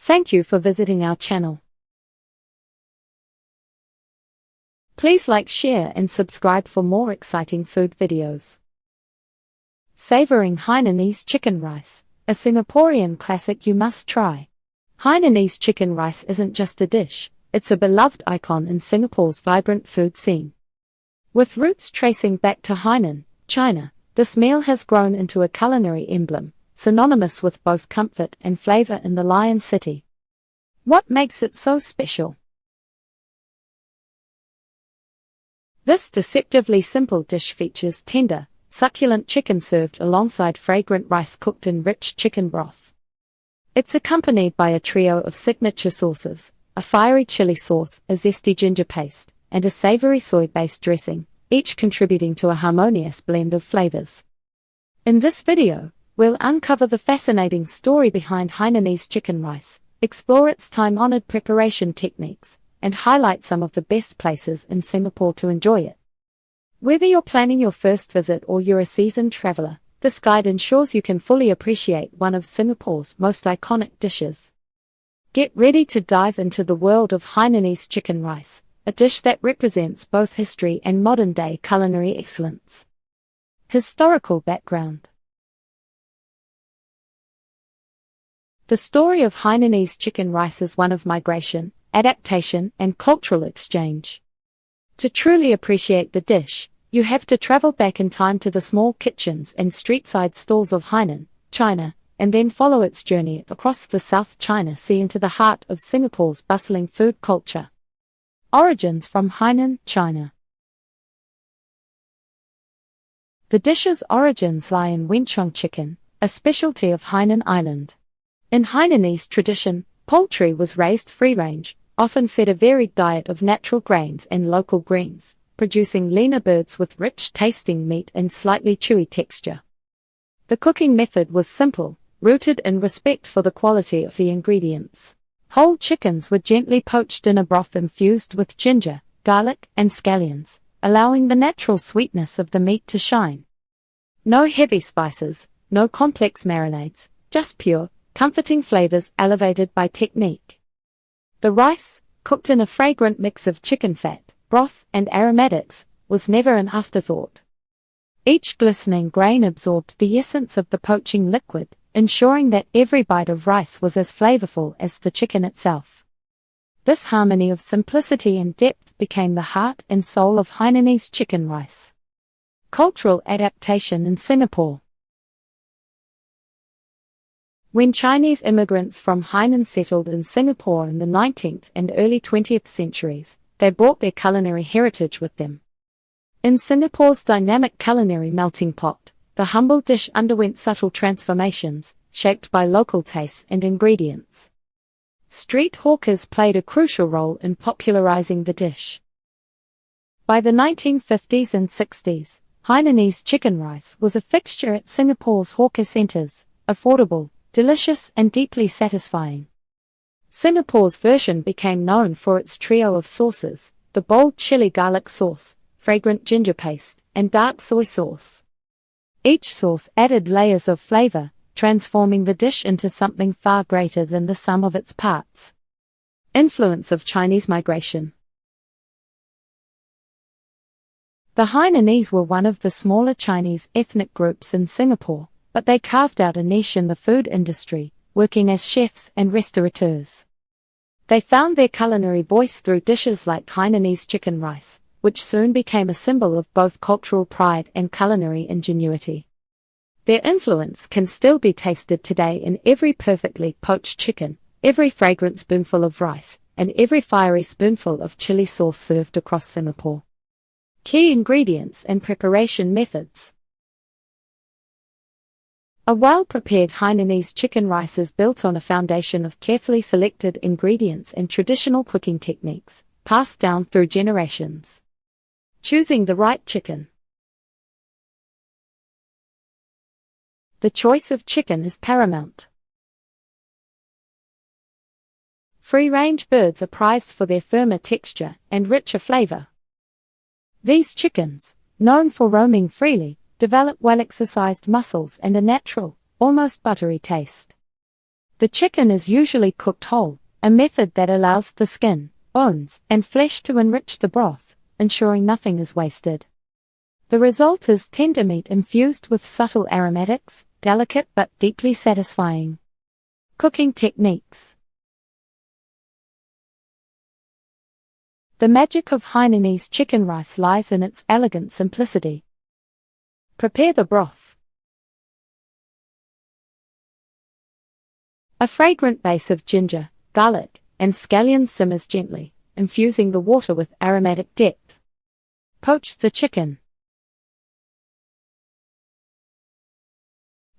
Thank you for visiting our channel. Please like, share and subscribe for more exciting food videos. Savoring Hainanese Chicken Rice, a Singaporean classic you must try. Hainanese chicken rice isn't just a dish, it's a beloved icon in Singapore's vibrant food scene. With roots tracing back to Hainan, China, this meal has grown into a culinary emblem, synonymous with both comfort and flavor in the Lion City. What makes it so special? This deceptively simple dish features tender, succulent chicken served alongside fragrant rice cooked in rich chicken broth. It's accompanied by a trio of signature sauces, a fiery chili sauce, a zesty ginger paste, and a savory soy-based dressing, each contributing to a harmonious blend of flavors. In this video, we'll uncover the fascinating story behind Hainanese chicken rice, explore its time-honored preparation techniques, and highlight some of the best places in Singapore to enjoy it. Whether you're planning your first visit or you're a seasoned traveler, this guide ensures you can fully appreciate one of Singapore's most iconic dishes. Get ready to dive into the world of Hainanese chicken rice, a dish that represents both history and modern-day culinary excellence. Historical background. The story of Hainanese chicken rice is one of migration, adaptation, and cultural exchange. To truly appreciate the dish, you have to travel back in time to the small kitchens and street-side stalls of Hainan, China, and then follow its journey across the South China Sea into the heart of Singapore's bustling food culture. Origins from Hainan, China. The dish's origins lie in Wenchong chicken, a specialty of Hainan Island. In Hainanese tradition, poultry was raised free-range, often fed a varied diet of natural grains and local greens, producing leaner birds with rich-tasting meat and slightly chewy texture. The cooking method was simple, rooted in respect for the quality of the ingredients. Whole chickens were gently poached in a broth infused with ginger, garlic, and scallions, allowing the natural sweetness of the meat to shine. No heavy spices, no complex marinades, just pure, comforting flavors elevated by technique. The rice, cooked in a fragrant mix of chicken fat, broth, and aromatics, was never an afterthought. Each glistening grain absorbed the essence of the poaching liquid, ensuring that every bite of rice was as flavorful as the chicken itself. This harmony of simplicity and depth became the heart and soul of Hainanese chicken rice. Cultural adaptation in Singapore. When Chinese immigrants from Hainan settled in Singapore in the 19th and early 20th centuries, they brought their culinary heritage with them. In Singapore's dynamic culinary melting pot, the humble dish underwent subtle transformations, shaped by local tastes and ingredients. Street hawkers played a crucial role in popularizing the dish. By the 1950s and 60s, Hainanese chicken rice was a fixture at Singapore's hawker centers, affordable, delicious and deeply satisfying. Singapore's version became known for its trio of sauces, the bold chili garlic sauce, fragrant ginger paste, and dark soy sauce. Each sauce added layers of flavor, transforming the dish into something far greater than the sum of its parts. Influence of Chinese migration. The Hainanese were one of the smaller Chinese ethnic groups in Singapore, but they carved out a niche in the food industry, working as chefs and restaurateurs. They found their culinary voice through dishes like Hainanese chicken rice, which soon became a symbol of both cultural pride and culinary ingenuity. Their influence can still be tasted today in every perfectly poached chicken, every fragrant spoonful of rice, and every fiery spoonful of chili sauce served across Singapore. Key ingredients and preparation methods. A well-prepared Hainanese chicken rice is built on a foundation of carefully selected ingredients and traditional cooking techniques, passed down through generations. Choosing the right chicken. The choice of chicken is paramount. Free-range birds are prized for their firmer texture and richer flavor. These chickens, known for roaming freely, develop well-exercised muscles and a natural, almost buttery taste. The chicken is usually cooked whole, a method that allows the skin, bones, and flesh to enrich the broth, ensuring nothing is wasted. The result is tender meat infused with subtle aromatics, delicate but deeply satisfying. Cooking techniques. The magic of Hainanese chicken rice lies in its elegant simplicity. Prepare the broth. A fragrant base of ginger, garlic, and scallions simmers gently, infusing the water with aromatic depth. Poach the chicken.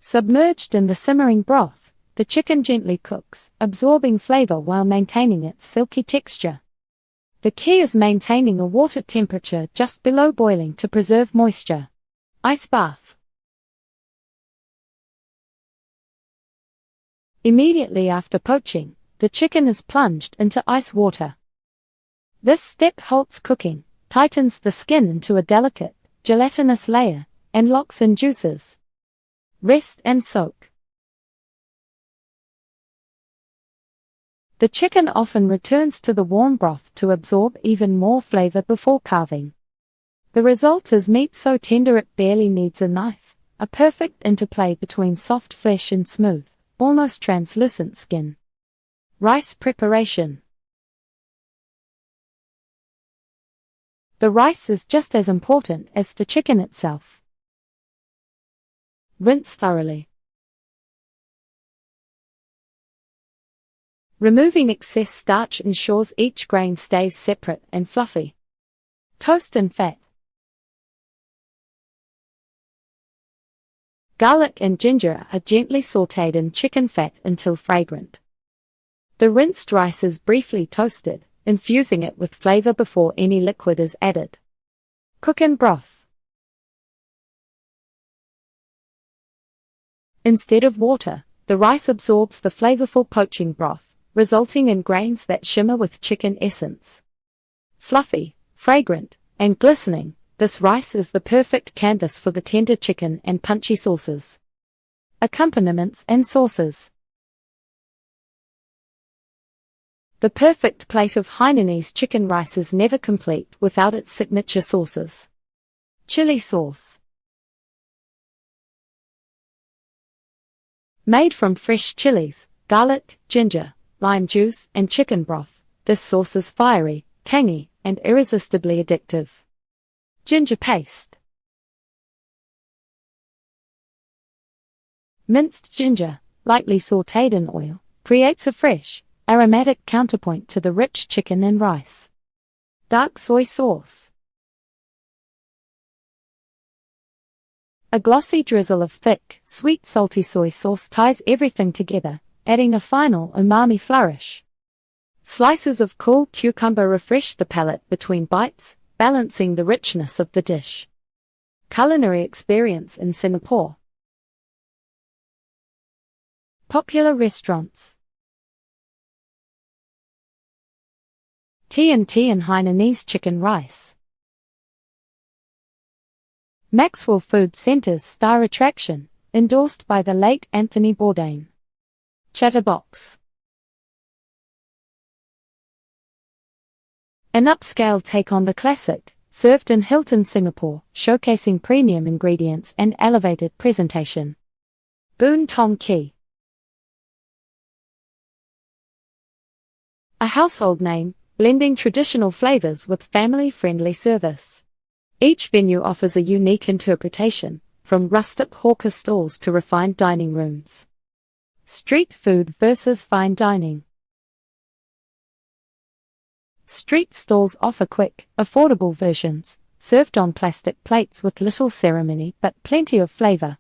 Submerged in the simmering broth, the chicken gently cooks, absorbing flavor while maintaining its silky texture. The key is maintaining a water temperature just below boiling to preserve moisture. Ice bath. Immediately after poaching, the chicken is plunged into ice water. This step halts cooking, tightens the skin into a delicate, gelatinous layer, and locks in juices. Rest and soak. The chicken often returns to the warm broth to absorb even more flavor before carving. The result is meat so tender it barely needs a knife, a perfect interplay between soft flesh and smooth, almost translucent skin. Rice preparation. The rice is just as important as the chicken itself. Rinse thoroughly. Removing excess starch ensures each grain stays separate and fluffy. Toast in fat. Garlic and ginger are gently sautéed in chicken fat until fragrant. The rinsed rice is briefly toasted, infusing it with flavor before any liquid is added. Cook in broth. Instead of water, the rice absorbs the flavorful poaching broth, resulting in grains that shimmer with chicken essence. Fluffy, fragrant, and glistening, this rice is the perfect canvas for the tender chicken and punchy sauces. Accompaniments and sauces. The perfect plate of Hainanese chicken rice is never complete without its signature sauces. Chili sauce. Made from fresh chilies, garlic, ginger, lime juice, and chicken broth, this sauce is fiery, tangy, and irresistibly addictive. Ginger paste. Minced ginger, lightly sautéed in oil, creates a fresh, aromatic counterpoint to the rich chicken and rice. Dark soy sauce. A glossy drizzle of thick, sweet salty soy sauce ties everything together, adding a final umami flourish. Slices of cool cucumber refresh the palate between bites, balancing the richness of the dish. Culinary experience in Singapore. Popular restaurants. T&T and Hainanese Chicken Rice. Maxwell Food Centre's star attraction, endorsed by the late Anthony Bourdain. Chatterbox. An upscale take on the classic, served in Hilton, Singapore, showcasing premium ingredients and elevated presentation. Boon Tong Kee. A household name, blending traditional flavors with family-friendly service. Each venue offers a unique interpretation, from rustic hawker stalls to refined dining rooms. Street food versus fine dining. Street stalls offer quick, affordable versions, served on plastic plates with little ceremony but plenty of flavor.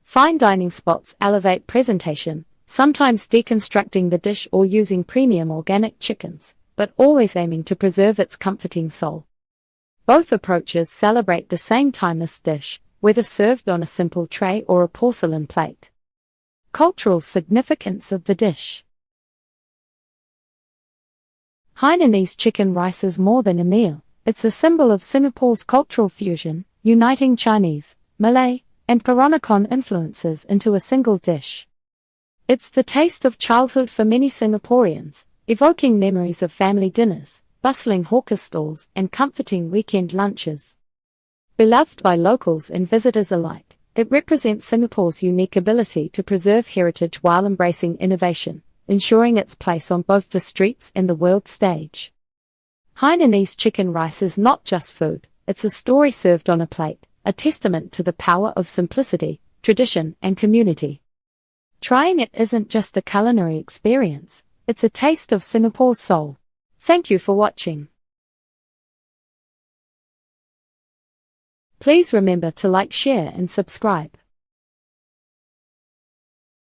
Fine dining spots elevate presentation, sometimes deconstructing the dish or using premium organic chickens, but always aiming to preserve its comforting soul. Both approaches celebrate the same timeless dish, whether served on a simple tray or a porcelain plate. Cultural significance of the dish. Hainanese chicken rice is more than a meal, it's a symbol of Singapore's cultural fusion, uniting Chinese, Malay, and Peranakan influences into a single dish. It's the taste of childhood for many Singaporeans, evoking memories of family dinners, bustling hawker stalls, and comforting weekend lunches. Beloved by locals and visitors alike, it represents Singapore's unique ability to preserve heritage while embracing innovation, ensuring its place on both the streets and the world stage. Hainanese chicken rice is not just food, it's a story served on a plate, a testament to the power of simplicity, tradition, and community. Trying it isn't just a culinary experience, it's a taste of Singapore's soul. Thank you for watching. Please remember to like, share, and subscribe.